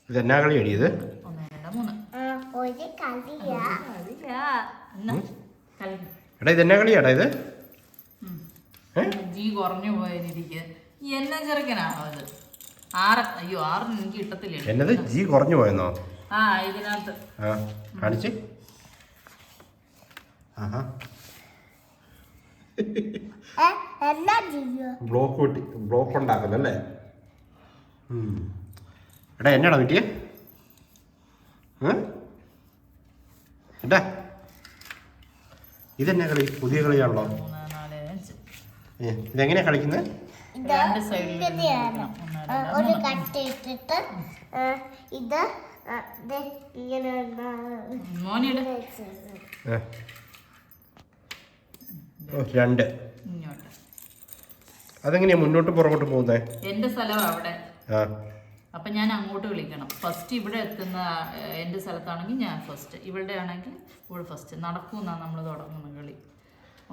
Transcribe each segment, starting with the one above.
ഇതെന്നാ കളി അടിയത്? 1 2 3 എടാ ഇതെന്നാ കളിയാടാ ഇത്? ജി കുറഞ്ഞു പോയിരിക്കുക. എന്നാ ചെറുക്കനാണോ ഇത്? 6. അയ്യോ 6 എനിക്ക് കിട്ടത്തില്ല. എന്നത് ജി കുറഞ്ഞു പോയെന്നോ? ആ ഇതിനകത്ത് കാണിച്ച്. ബ്ലോക്ക് ഉണ്ടാക്കുന്നല്ലേ? എടാ എന്നാടാ കിട്ടിയ? എടാ ഇതെന്നാ കളി? പുതിയ കളിയാണല്ലോ. 3 4 5. ഇതെങ്ങനെയാ കളിക്കുന്നത്? രണ്ട് സൈഡിൽ ഒരു കട്ട് ഇട്ടിട്ട് ഇത് ഇങ്ങനെ മോനിയുടെ 2. ഇങ്ങോട്ട്. അതെങ്ങനെയാ മുന്നോട്ട് പുറകോട്ട് പോകുന്നേ? എന്റെ സ്ഥലം അവിടെ. അപ്പൊ ഞാൻ അങ്ങോട്ട് വിളിക്കണം. ഫസ്റ്റ് ഇവിടെ എത്തുന്ന എന്റെ സ്ഥലത്താണെങ്കിൽ ഞാൻ ഫസ്റ്റ്, ഇവിടെ ആണെങ്കിൽ ഇവിടെ ഫസ്റ്റ്. നടക്കൂന്നാ നമ്മൾ തുടങ്ങുന്ന കളി.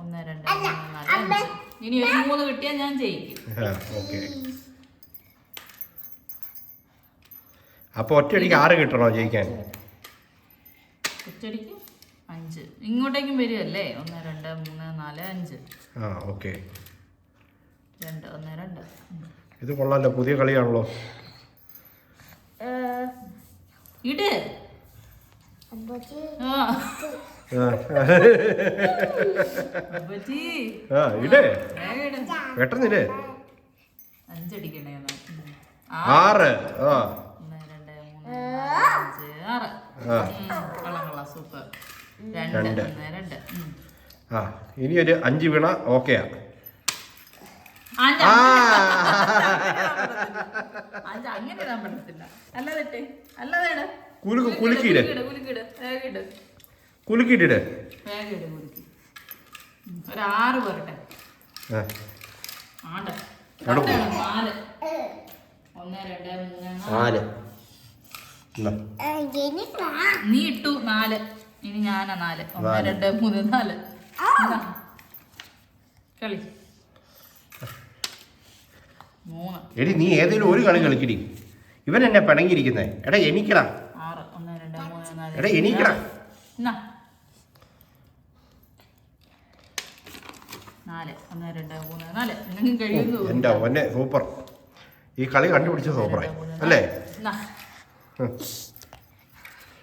1 2 3 4 5. ഇനി ഒരു 3 കിട്ടിയാൽ ഞാൻ ജയിക്കും. അപ്പൊ ഒറ്റയടിക്ക് 6 കിട്ടണോ ജയിക്കാൻ? ഒറ്റയടിക്ക് 5. ഇങ്ങോട്ടേക്കും വരുമല്ലേ? 1 2 3 4 5. 2 1 2. ഇത് കൊള്ളാലോ, പുതിയ കളിയാണല്ലോ. ഇട്. പെട്ടെന്നില്ലേ? 5 അടിക്കണേ. 6. 1 2 3 4 5 6. കൊള്ളാം സൂപ്പർ. 2 1 2. ഇനി ഒരു 5 വീണ ഓക്കെയാ. അങ്ങനെ ഇടാൻ പറ്റത്തില്ല. അല്ലാതെ അല്ലാതെ കുലുക്കിയിട്. കുലുക്കിയിട്ടിട്. ഒരു 6 വരട്ടെ. 4 1 2 3 4. നീ ഇട്ടു 4. ഇനി ഞാനാ 4. 1 2 3 4. കളി 3. എടി നീ ഏതെങ്കിലും ഒരു കളി കളിക്കടി. ഇവൻ എന്നെ പിണങ്ങിയിരിക്കുന്നേ. എടാ എണീക്കടാ. 6 1 2 3 4. എടാ എണീക്കടാ. 4 1 2 3 4. എന്തെങ്കിലും കഴിയുന്നു. എൻ്റെ ഒന്നെ സൂപ്പർ. ഈ കളി കണ്ടുപിടിച്ച സൂപ്പറായി അല്ലേ?